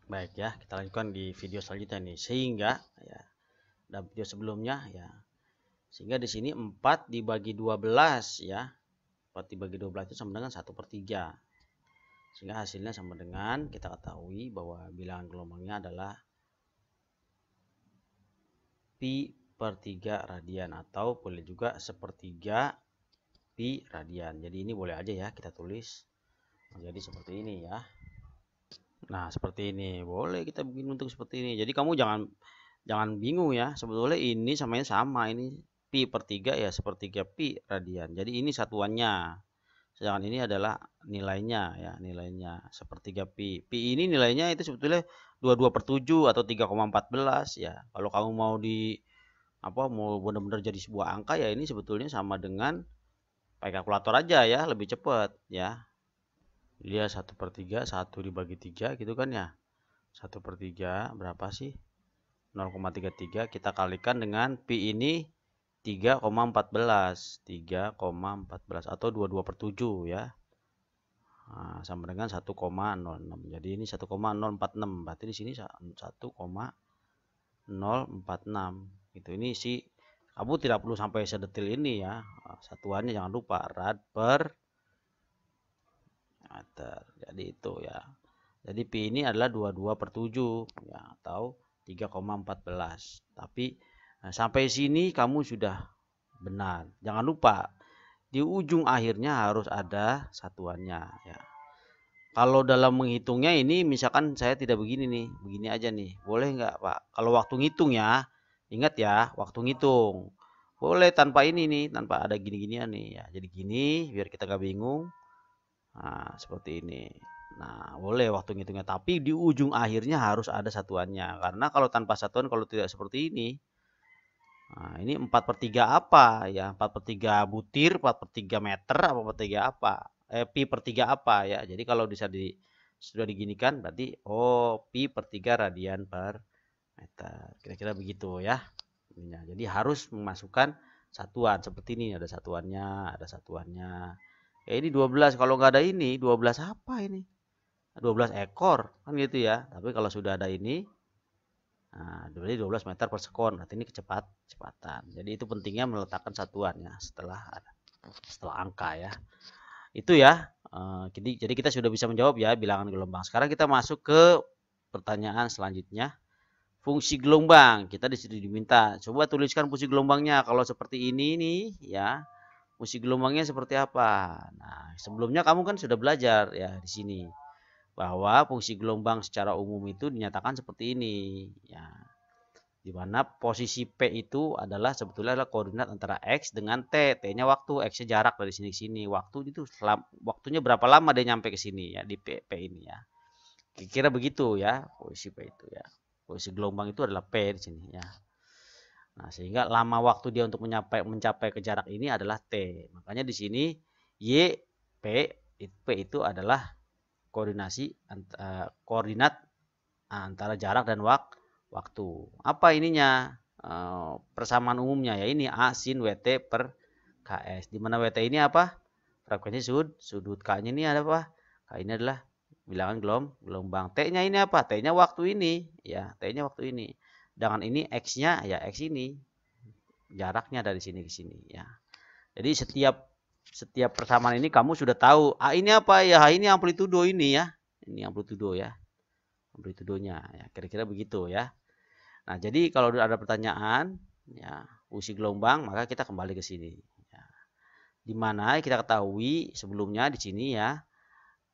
Baik ya, kita lanjutkan di video selanjutnya nih. Sehingga ya, dalam video sebelumnya ya. Sehingga di sini 4 dibagi 12 ya. 4 dibagi 12 itu sama dengan 1/3. Sehingga hasilnya sama dengan kita ketahui bahwa bilangan gelombangnya adalah pi per 3 radian atau boleh juga sepertiga pi radian. Jadi ini boleh aja ya kita tulis. Jadi seperti ini ya. Nah, seperti ini. Boleh kita bikin bentuk seperti ini. Jadi kamu jangan jangan bingung ya. Sebetulnya ini samanya sama. Ini pi per 3 ya sepertiga pi radian. Jadi ini satuannya. Sedangkan ini adalah nilainya ya, nilainya sepertiga pi. Pi ini nilainya itu sebetulnya 22/7 atau 3,14 ya. Kalau kamu mau mau benar-benar jadi sebuah angka ya ini sebetulnya sama dengan pakai kalkulator aja ya, lebih cepat ya. Dia 1/3, 1 dibagi 3 gitu kan ya. 1/3 berapa sih? 0,33 kita kalikan dengan pi ini 3,14 3,14 atau 22/7 ya. Nah, sama dengan 1,06. Jadi ini 1,046. Berarti di sini 1,046. Itu ini sih kamu tidak perlu sampai sedetil ini ya. Satuannya jangan lupa rad per meter. Jadi itu ya. Jadi pi ini adalah 22/7 ya atau 3,14. Tapi sampai sini kamu sudah benar. Jangan lupa di ujung akhirnya harus ada satuannya ya. Kalau dalam menghitungnya ini misalkan saya tidak begini nih, begini aja nih. Boleh nggak Pak? Kalau waktu ngitung ya, ingat ya waktu ngitung. Boleh tanpa ini nih, tanpa ada gini-ginian nih ya. Jadi gini biar kita gak bingung. Nah, seperti ini. Nah, boleh waktu ngitungnya. Tapi di ujung akhirnya harus ada satuannya. Karena kalau tanpa satuan, kalau tidak seperti ini. Nah, ini 4/3 apa ya? 4/3 butir, 4/3 meter, apa 4/3 apa? Pi per 3 apa ya? Jadi kalau sudah diginikan berarti pi per 3 radian per meter. Kira-kira begitu ya. Jadi harus memasukkan satuan seperti ini, ada satuannya, ada satuannya. Ya ini 12, kalau nggak ada ini 12 apa ini? 12 ekor kan gitu ya. Tapi kalau sudah ada ini, nah, 12 meter per sekon. Berarti ini kecepatan. Jadi itu pentingnya meletakkan satuannya setelah angka ya. Itu ya. Jadi kita sudah bisa menjawab ya bilangan gelombang. Sekarang kita masuk ke pertanyaan selanjutnya. Fungsi gelombang. Kita disitu diminta. Coba tuliskan fungsi gelombangnya. Kalau seperti ini nih ya. Fungsi gelombangnya seperti apa? Nah, sebelumnya kamu kan sudah belajar ya di sini bahwa fungsi gelombang secara umum itu dinyatakan seperti ini ya. Di mana posisi P itu adalah sebetulnya adalah koordinat antara X dengan T. T-nya waktu, X-nya jarak dari sini ke sini. Waktu itu waktunya berapa lama dia nyampe ke sini ya di P ini ya. Kira-kira begitu ya posisi P itu ya. Posisi gelombang itu adalah P di sini ya. Nah, sehingga lama waktu dia untuk mencapai ke jarak ini adalah T. Makanya di sini Y, P itu adalah koordinat antara jarak dan waktu. Apa ininya? Persamaan umumnya ya ini A sin WT per KS. Di mana WT ini apa? Frekuensi sudut. K-nya ini ada apa? K ini adalah bilangan gelombang. T-nya ini apa? T-nya waktu ini ya, T-nya waktu ini. Dengan ini X-nya ya X ini. Jaraknya dari sini ke sini ya. Jadi setiap persamaan ini kamu sudah tahu. Ini apa ya? Ini amplitudo ini ya. Ini amplitudo ya. Amplitudonya ya. Kira-kira begitu ya. Nah, jadi kalau ada pertanyaan ya, fungsi gelombang, maka kita kembali ke sini ya. Di mana kita ketahui sebelumnya di sini ya.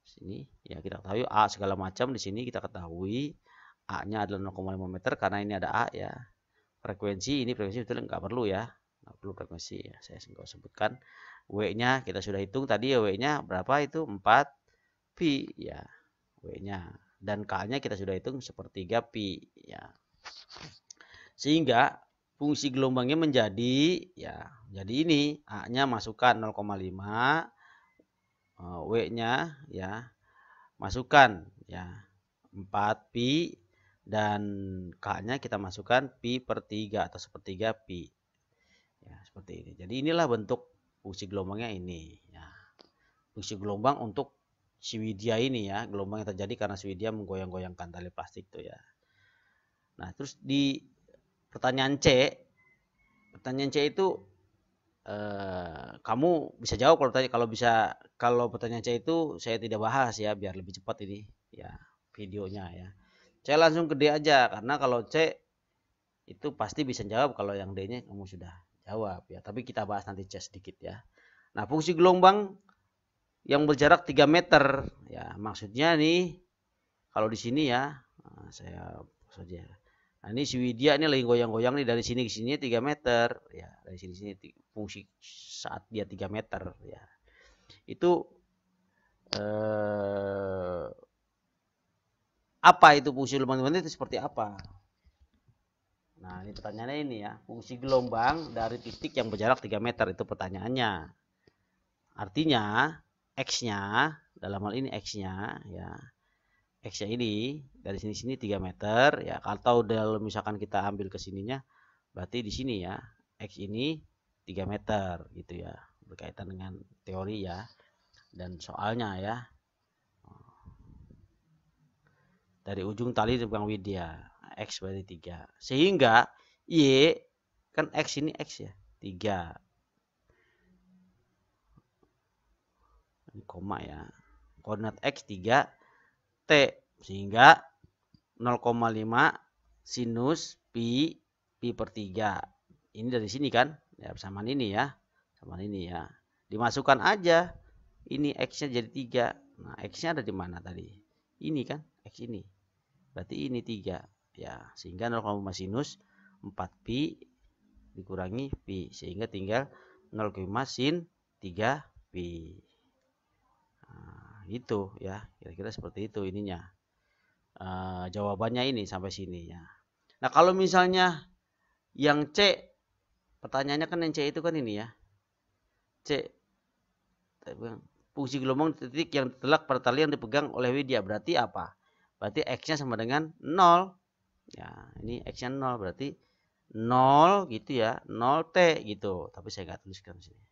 Sini ya kita ketahui A segala macam di sini kita ketahui A-nya adalah 0,5 meter karena ini ada A ya. Frekuensi ini frekuensi betul nggak perlu ya. Nggak perlu frekuensi ya, saya nggak sebutkan. W-nya kita sudah hitung tadi ya, W-nya berapa itu 4 pi ya. W-nya dan K-nya kita sudah hitung sepertiga pi ya. Sehingga fungsi gelombangnya menjadi ya, jadi ini A-nya masukkan 0,5, W-nya ya masukkan ya 4 pi dan K-nya kita masukkan pi per 3 atau sepertiga pi. Ya, seperti ini. Jadi inilah bentuk fungsi gelombangnya ini ya. Fungsi gelombang untuk si Widya ini ya, gelombang yang terjadi karena si Widya menggoyang-goyangkan tali plastik tuh ya. Nah, terus di pertanyaan C itu kamu bisa jawab kalau tanya, kalau pertanyaan C itu saya tidak bahas ya biar lebih cepat ini ya videonya ya. Saya langsung ke D aja karena kalau C itu pasti bisa jawab, kalau yang D-nya kamu sudah jawab ya. Tapi kita bahas nanti C sedikit ya. Nah, fungsi gelombang yang berjarak 3 meter ya, maksudnya nih kalau di sini ya, saya saja. Nah, ini si Widya ini lagi goyang-goyang nih dari sini ke sini 3 meter ya, dari sini fungsi saat dia 3 meter ya. Itu apa itu fungsi gelombang itu seperti apa? Nah, ini pertanyaannya ini ya, fungsi gelombang dari titik yang berjarak 3 meter itu pertanyaannya. Artinya X-nya, dalam hal ini X-nya ya. X-nya ini dari sini 3 meter ya. Kalau dalam misalkan kita ambil ke sininya, berarti di sini ya, X ini 3 meter gitu ya. Berkaitan dengan teori ya dan soalnya ya. Dari ujung tali dipegang Widya, X berarti 3. Sehingga Y kan X ini X ya, 3. Ini koma ya. Koordinat X 3 T, sehingga 0,5 sinus pi per 3. Ini dari sini kan? Ya, persamaan ini ya. Persamaan ini ya. Dimasukkan aja. Ini X-nya jadi 3. Nah, X-nya ada di mana tadi? Ini kan? X ini. Berarti ini 3. Ya, sehingga 0,5 sinus 4 pi dikurangi pi. Sehingga tinggal 0,5 sin 3 pi. Nah, itu ya. Kira-kira seperti itu ininya. Jawabannya ini sampai sini ya. Nah, kalau misalnya yang C, pertanyaannya kan yang C itu kan ini ya. C, fungsi gelombang titik yang terletak pada tali yang dipegang oleh Widya, berarti apa? Berarti X-nya sama dengan 0. Ya, ini X-nya 0 berarti 0 gitu ya, 0T gitu. Tapi saya nggak tuliskan di sini.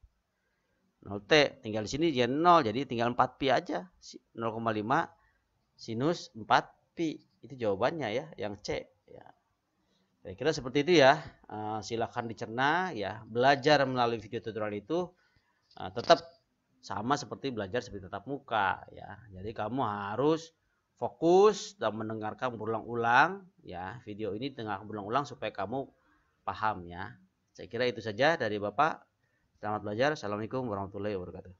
0T, tinggal di sini jadi 0, jadi tinggal 4 pi aja. 0,5 sinus 4 pi. Itu jawabannya ya, yang C ya. Saya kira seperti itu ya. Silakan dicerna ya. Belajar melalui video tutorial itu tetap sama seperti belajar seperti tatap muka ya. Jadi kamu harus fokus dan mendengarkan berulang-ulang ya. Video ini dengarkan berulang-ulang supaya kamu paham ya. Saya kira itu saja dari Bapak. Selamat belajar. Assalamualaikum warahmatullahi wabarakatuh.